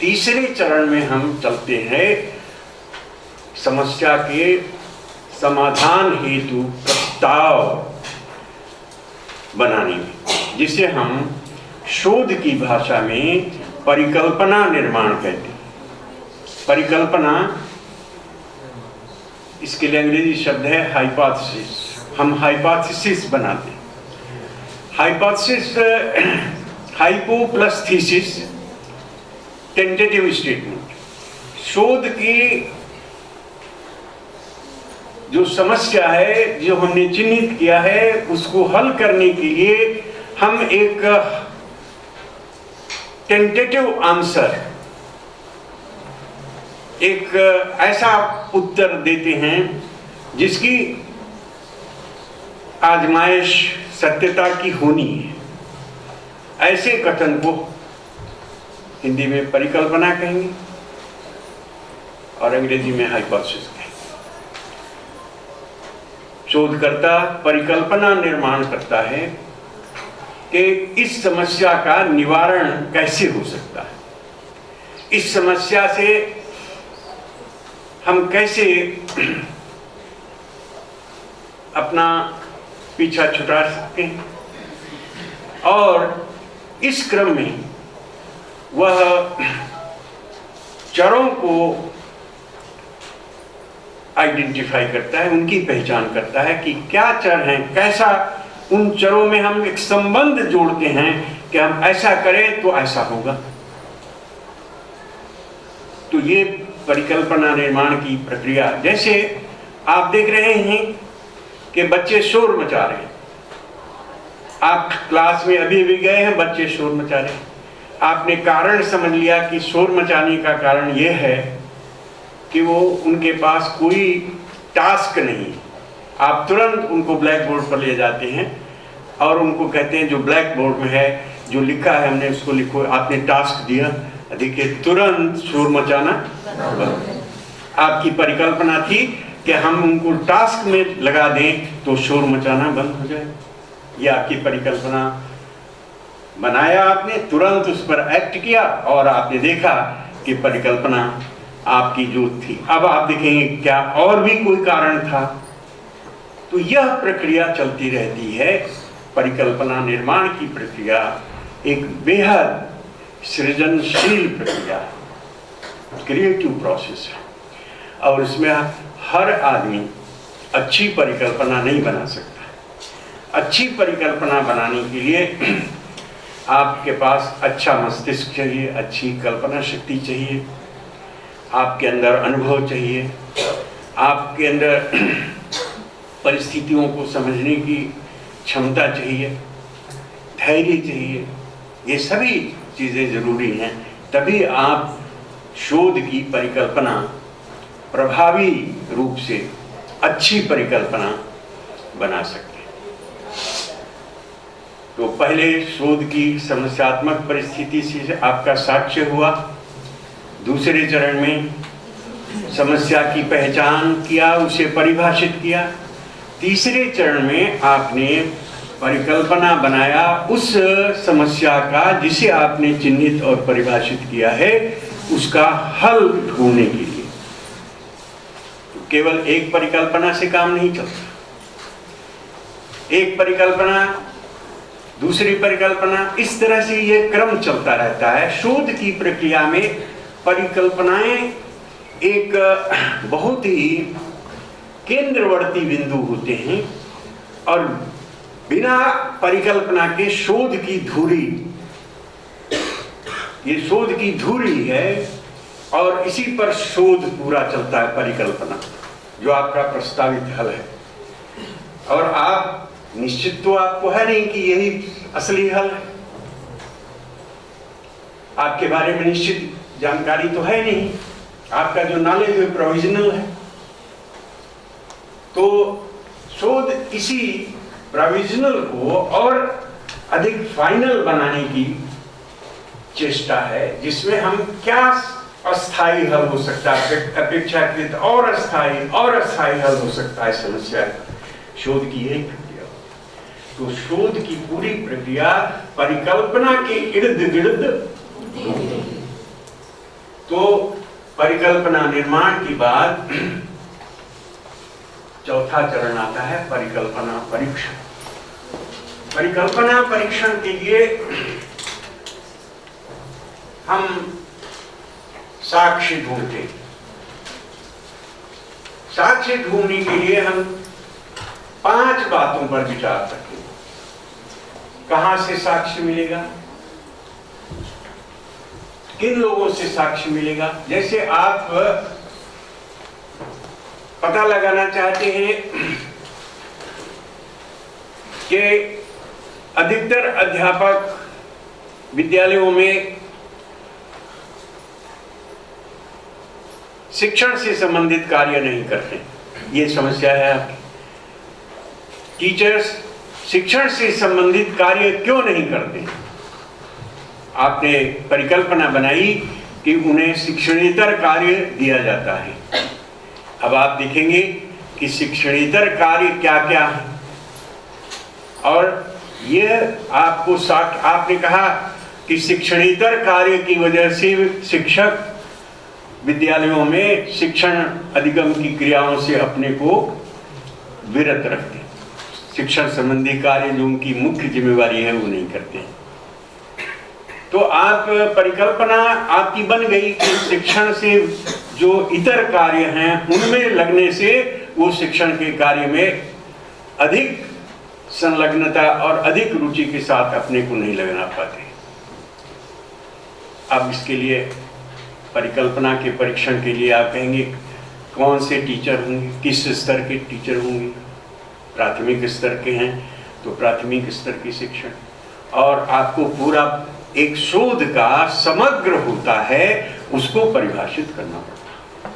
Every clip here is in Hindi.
तीसरे चरण में हम चलते हैं समस्या के समाधान हेतु प्रस्ताव बनाने में, जिसे हम शोध की भाषा में परिकल्पना निर्माण कहते हैं। परिकल्पना, इसके लिए अंग्रेजी शब्द है हाइपोथेसिस। हम हाइपोथेसिस बनाते हैं। Hypothesis, hypo plus thesis, tentative statement. शोध की जो समस्या है, जो हमने चिन्हित किया है, उसको हल करने के लिए हम एक टेंटेटिव आंसर, एक ऐसा उत्तर देते हैं जिसकी आजमाइश सत्यता की होनी है। ऐसे कथन को हिंदी में परिकल्पना कहेंगे और अंग्रेजी में हाइपोथेसिस कहेंगे। शोधकर्ता परिकल्पना निर्माण करता है कि इस समस्या का निवारण कैसे हो सकता है, इस समस्या से हम कैसे अपना पीछा छुड़ा सकते हैं, और इस क्रम में वह चरों को आइडेंटिफाई करता है, उनकी पहचान करता है कि क्या चर हैं, कैसा उन चरों में हम एक संबंध जोड़ते हैं कि हम ऐसा करें तो ऐसा होगा। तो ये परिकल्पना निर्माण की प्रक्रिया। जैसे आप देख रहे हैं कि बच्चे शोर मचा रहे हैं, आप क्लास में अभी भी गए हैं, बच्चे शोर मचा रहे हैं, आपने कारण समझ लिया कि शोर मचाने का कारण यह है कि वो उनके पास कोई टास्क नहीं। आप तुरंत उनको ब्लैक बोर्ड पर ले जाते हैं और उनको कहते हैं जो ब्लैक बोर्ड में है, जो लिखा है हमने उसको लिखो। आपने टास्क दिया, देखिए तुरंत शोर मचाना बंद। आपकी परिकल्पना थी कि हम उनको टास्क में लगा दें तो शोर मचाना बंद हो जाए। यह आपकी परिकल्पना बनाया आपने, तुरंत उस पर एक्ट किया और आपने देखा कि परिकल्पना आपकी जो थी। अब आप देखेंगे क्या और भी कोई कारण था। तो यह प्रक्रिया चलती रहती है। परिकल्पना निर्माण की प्रक्रिया एक बेहद सृजनशील प्रक्रिया, क्रिएटिव प्रोसेस है, और इसमें हर आदमी अच्छी परिकल्पना नहीं बना सकता। अच्छी परिकल्पना बनाने के लिए आपके पास अच्छा मस्तिष्क चाहिए, अच्छी कल्पना शक्ति चाहिए, आपके अंदर अनुभव चाहिए, आपके अंदर परिस्थितियों को समझने की क्षमता चाहिए, धैर्य चाहिए। ये सभी चीज़ें ज़रूरी हैं, तभी आप शोध की परिकल्पना प्रभावी रूप से अच्छी परिकल्पना बना सकते हैं। तो पहले शोध की समस्यात्मक परिस्थिति से आपका साक्ष्य हुआ। दूसरे चरण में समस्या की पहचान किया, उसे परिभाषित किया। तीसरे चरण में आपने परिकल्पना बनाया उस समस्या का जिसे आपने चिन्हित और परिभाषित किया है, उसका हल ढूंढने के लिए। तो केवल एक परिकल्पना से काम नहीं चलता। एक परिकल्पना, दूसरी परिकल्पना, इस तरह से ये क्रम चलता रहता है। शोध की प्रक्रिया में परिकल्पनाएं एक बहुत ही केंद्रवर्ती बिंदु होते हैं, और बिना परिकल्पना के शोध की धुरी, ये शोध की धुरी है, और इसी पर शोध पूरा चलता है। परिकल्पना जो आपका प्रस्तावित हल है, और आप निश्चित तो आपको है नहीं कि यही असली हल है। आपके बारे में निश्चित जानकारी तो है नहीं, आपका जो नॉलेज है प्रोविजनल है। तो शोध इसी प्रोविजनल को और अधिक फाइनल बनाने की चेष्टा है, जिसमें हम क्या अस्थायी हल हो सकता है, अपेक्षाकृत और अस्थायी हल हो सकता है समस्या का। शोध की यही प्रक्रिया। तो शोध की पूरी प्रक्रिया परिकल्पना के इर्द गिर्द तो परिकल्पना निर्माण के बाद चौथा चरण आता है परिकल्पना परीक्षण। परिकल्पना परीक्षण के लिए हम साक्ष्य ढूंढते हैं। साक्ष्य ढूंढने के लिए हम 5 बातों पर विचार करते हैं। कहां से साक्ष्य मिलेगा, किन लोगों से साक्ष्य मिलेगा। जैसे आप पता लगाना चाहते हैं कि अधिकतर अध्यापक विद्यालयों में शिक्षण से संबंधित कार्य नहीं करते, ये समस्या है आपकी। टीचर्स शिक्षण से संबंधित कार्य क्यों नहीं करते? आपने परिकल्पना बनाई कि उन्हें शिक्षणेतर कार्य दिया जाता है। अब आप देखेंगे कि शिक्षणेतर कार्य क्या क्या है, और यह आपको आपने कहा कि शिक्षणेतर कार्य की वजह से शिक्षक विद्यालयों में शिक्षण अधिगम की क्रियाओं से अपने को विरत रखते हैं। शिक्षण संबंधी कार्य जो उनकी मुख्य जिम्मेवारी है वो नहीं करते। तो आप परिकल्पना आपकी बन गई कि शिक्षण से जो इतर कार्य हैं उनमें लगने से वो शिक्षण के कार्य में अधिक संलग्नता और अधिक रुचि के साथ अपने को नहीं लगा पाते। अब इसके लिए परिकल्पना के परीक्षण के लिए आप कहेंगे कौन से टीचर होंगे, किस स्तर के टीचर होंगे। प्राथमिक स्तर के हैं तो प्राथमिक स्तर की शिक्षण, और आपको पूरा एक शोध का समग्र होता है उसको परिभाषित करना पड़ता है।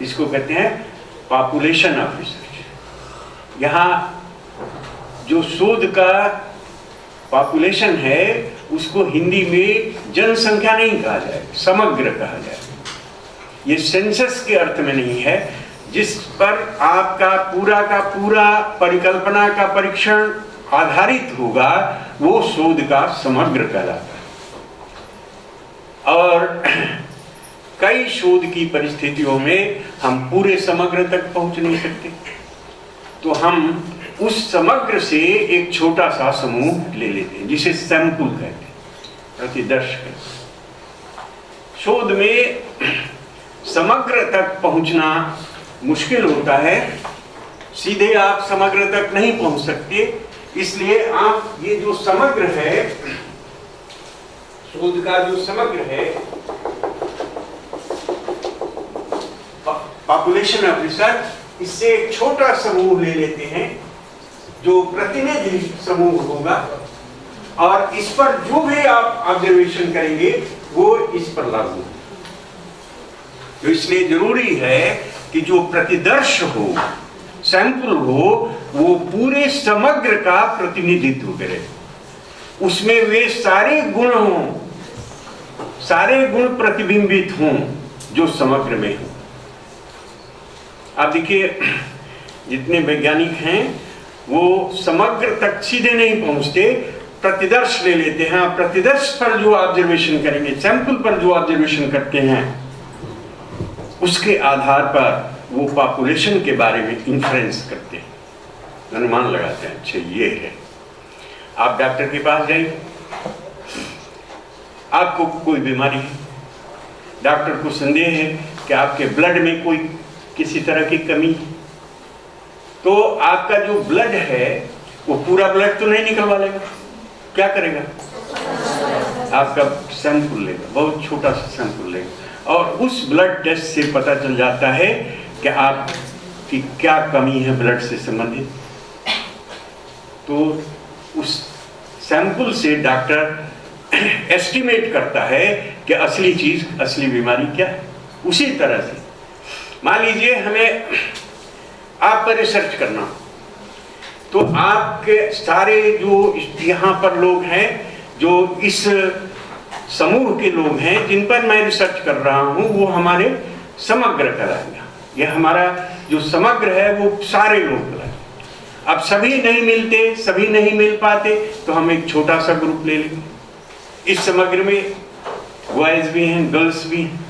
इसको कहते हैं पॉपुलेशन ऑफ रिसर्च। यहाँ जो शोध का पॉपुलेशन है उसको हिंदी में जनसंख्या नहीं कहा जाए, समग्र कहा जाए। ये सेंसस के अर्थ में नहीं है। जिस पर आपका पूरा का पूरा परिकल्पना का परीक्षण आधारित होगा वो शोध का समग्र कहलाता है। और कई शोध की परिस्थितियों में हम पूरे समग्र तक पहुंच नहीं सकते, तो हम उस समग्र से एक छोटा सा समूह ले लेते हैं जिसे सैंपल कहते हैं, प्रतिदर्श कहते हैं। शोध में समग्र तक पहुंचना मुश्किल होता है, सीधे आप समग्र तक नहीं पहुंच सकते। इसलिए आप ये जो समग्र है, शोध का जो समग्र है, पॉपुलेशन ऑफ रिसर्च, इससे एक छोटा समूह ले लेते हैं जो प्रतिनिधि समूह होगा, और इस पर जो भी आप ऑब्जर्वेशन करेंगे वो इस पर लागू होगा। तो इसलिए जरूरी है कि जो प्रतिदर्श हो, सैंपल हो, वो पूरे समग्र का प्रतिनिधित्व करे। उसमें वे सारे गुण हों, सारे गुण प्रतिबिंबित हों जो समग्र में हो। आप देखिए जितने वैज्ञानिक हैं वो समग्र तक सीधे नहीं पहुंचते, प्रतिदर्श ले लेते हैं। प्रतिदर्श पर जो ऑब्जर्वेशन करेंगे, सैंपल पर जो ऑब्जर्वेशन करते हैं, उसके आधार पर वो पॉपुलेशन के बारे में इन्फ्रेंस करते हैं, अनुमान लगाते हैं। अच्छा ये है। आप डॉक्टर के पास जाइए, आपको कोई बीमारी है, डॉक्टर को संदेह है कि आपके ब्लड में कोई किसी तरह की कमी है, तो आपका जो ब्लड है वो पूरा ब्लड तो नहीं निकलवा लेगा, क्या करेगा? आपका सैंपल लेगा, बहुत छोटा सा सैंपल लेगा, और उस ब्लड टेस्ट से पता चल जाता है कि आपकी क्या कमी है ब्लड से संबंधित। तो उस सैंपल से डॉक्टर एस्टिमेट करता है कि असली चीज, असली बीमारी क्या है। उसी तरह से मान लीजिए हमें आप पर रिसर्च करना, तो आपके सारे जो यहाँ पर लोग हैं, जो इस समूह के लोग हैं जिन पर मैं रिसर्च कर रहा हूँ, वो हमारे समग्र कहलाएंगे। यह हमारा जो समग्र है वो सारे लोग कहलाएंगे। अब सभी नहीं मिलते, सभी नहीं मिल पाते, तो हम एक छोटा सा ग्रुप ले लेंगे। इस समग्र में बॉयज भी हैं, गर्ल्स भी हैं।